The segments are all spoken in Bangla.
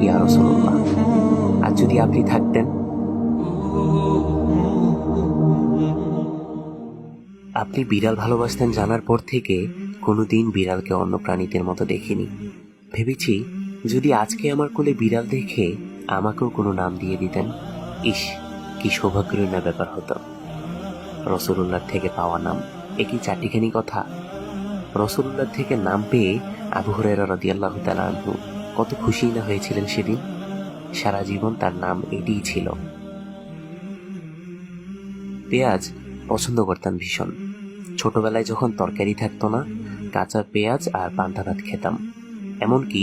ইয়া রাসূলুল্লাহ, আর যদি আপনি থাকতেন? আপনি বিড়াল ভালোবাসতেন জানার পর থেকে কোনোদিন বিড়ালকে অন্য প্রাণীদের মতো দেখিনি। ভেবেছি যদি আজকে আমার কোলে বিড়াল দেখে আমাকেও কোনো নাম দিয়ে দিতেন, ইস, কি সৌভাগ্যের না ব্যাপার হতো। রাসূলুল্লাহ থেকে পাওয়া নাম, একই চারটিখানি কথা। রাসূলুল্লাহ থেকে নাম পেয়ে আবু হুরায়রা রাদিয়াল্লাহু তাআলা আনহু কত খুশি না হয়েছিলেন সেদিন। সারা জীবন তার নাম এটিই ছিল। পেঁয়াজ পছন্দ করতাম ভীষণ। ছোটবেলায় যখন তরকারি থাকতো না, কাঁচা পেঁয়াজ আর পান্তা ভাত খেতাম। এমনকি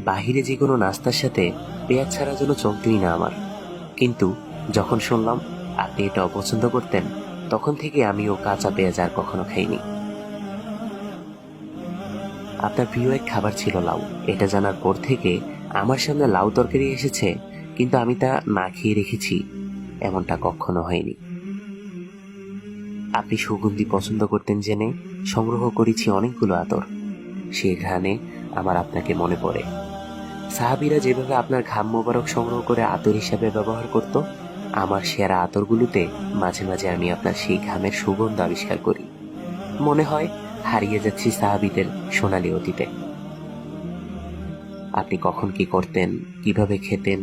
বাহিরে যে কোনো নাস্তার সাথে পেঁয়াজ ছাড়া যেন চলতই না আমার। কিন্তু যখন শুনলাম আপনি এটা অপছন্দ করতেন, তখন থেকে আমিও কাঁচা পেঁয়াজ আর কখনো খাইনি। আপনার প্রিয় এক খাবার ছিল লাউ। এটা জানার পর থেকে আমার সামনে লাউ তরকারি এসেছে, কিন্তু আমি তা না খেয়ে রেখেছি, এমনটা কখনো হয়নি। আপনি সুগন্ধি পছন্দ করতেন জেনে সংগ্রহ করেছি অনেকগুলো আতর। সেই ঘ্রাণে আমার আপনাকে মনে পড়ে। সাহাবীরা যেভাবে আপনার ঘাম মোবারক সংগ্রহ করে আতর হিসাবে ব্যবহার করত, আমার সেরা আতরগুলোতে মাঝে মাঝে আমি আপনার সেই ঘামের সুগন্ধ আবিষ্কার করি। মনে হয় হারিয়ে যাচ্ছি সাহাবীদের সোনালী অতীতে। আপনি কখন কি করতেন, কিভাবে খেতেন,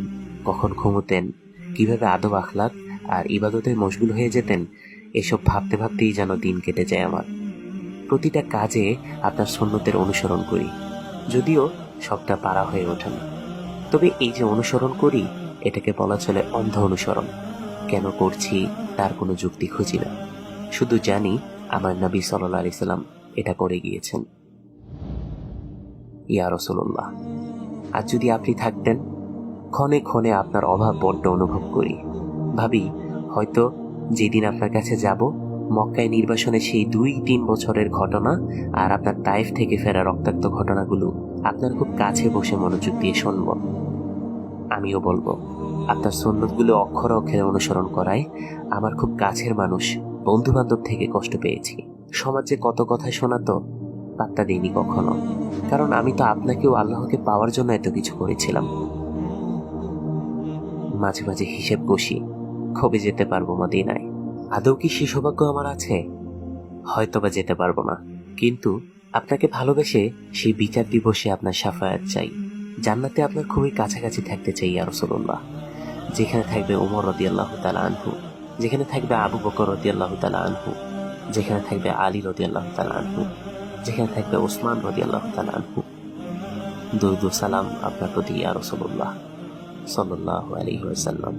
কখন ঘুমোতেন, কিভাবে আদব আখলাক আর ইবাদতে মশগুল হয়ে যেতেন, এসব ভাবতে ভাবতেই যেন দিন কেটে যায় আমার। প্রতিটা কাজে আপনার সুন্নতের অনুসরণ করি, যদিও সবটা পারা হয়ে ওঠে না। তবে এই যে অনুসরণ করি, এটাকে বলা চলে অন্ধ অনুসরণ। কেন করছি তার কোনো যুক্তি খুঁজি না, শুধু জানি আমার নবী সাল্লাল্লাহু আলাইহি সাল্লাম এটা করে গিয়েছেন। ইয়া রাসূলুল্লাহ, আর যদি আপনি থাকতেন? ক্ষণে ক্ষণে আপনার অভাব বড্ড অনুভব করি। ভাবি, হয়তো যেদিন আপনার কাছে যাব, মক্কায় নির্বাসনে সেই 2-3 বছরের ঘটনা আর আপনার তাইফ থেকে ফেরা রক্তাক্ত ঘটনাগুলো আপনার খুব কাছে বসে মনোযোগ দিয়ে শুনব। আমিও বলবো আপনার সুন্নতগুলো অক্ষরে অক্ষরে অনুসরণ করায় আমার খুব কাছের মানুষ, বন্ধু বান্ধব থেকে কষ্ট পেয়েছি। সমাজে কত কথা শোনাতো, পাত্তা দিইনি কখনো, কারণ আমি তো আপনাকেও আল্লাহকে পাওয়ার জন্য এত কিছু করেছিলাম। মাঝে মাঝে হিসেব কষি, কবে যেতে পারবো মদিনায়। আদৌ কি সে সৌভাগ্য আমার আছে? হয়তোবা যেতে পারবো না, কিন্তু আপনাকে ভালোবেসে সেই বিচার দিবসে আপনার শাফায়াত চাই। জান্নাতে আপনার খুবই কাছাকাছি থাকতে চাই ইয়া রাসূলুল্লাহ। যেখানে থাকবে ওমর রাদিয়াল্লাহু তাআলা আনহু, যেখানে থাকবে আবু বকর রাদিয়াল্লাহু তাআলা আনহু, যেখানে থাকবে আলী রাদিয়াল্লাহু তাআলা আনহু, যেখানে থাকবে ওসমান রাদিয়াল্লাহু তাআলা আনহু। দরুদ ও সালাম আপনার প্রতি ইয়া রাসূলুল্লাহ সাল্লাল্লাহু আলাইহি ওয়াসাল্লাম।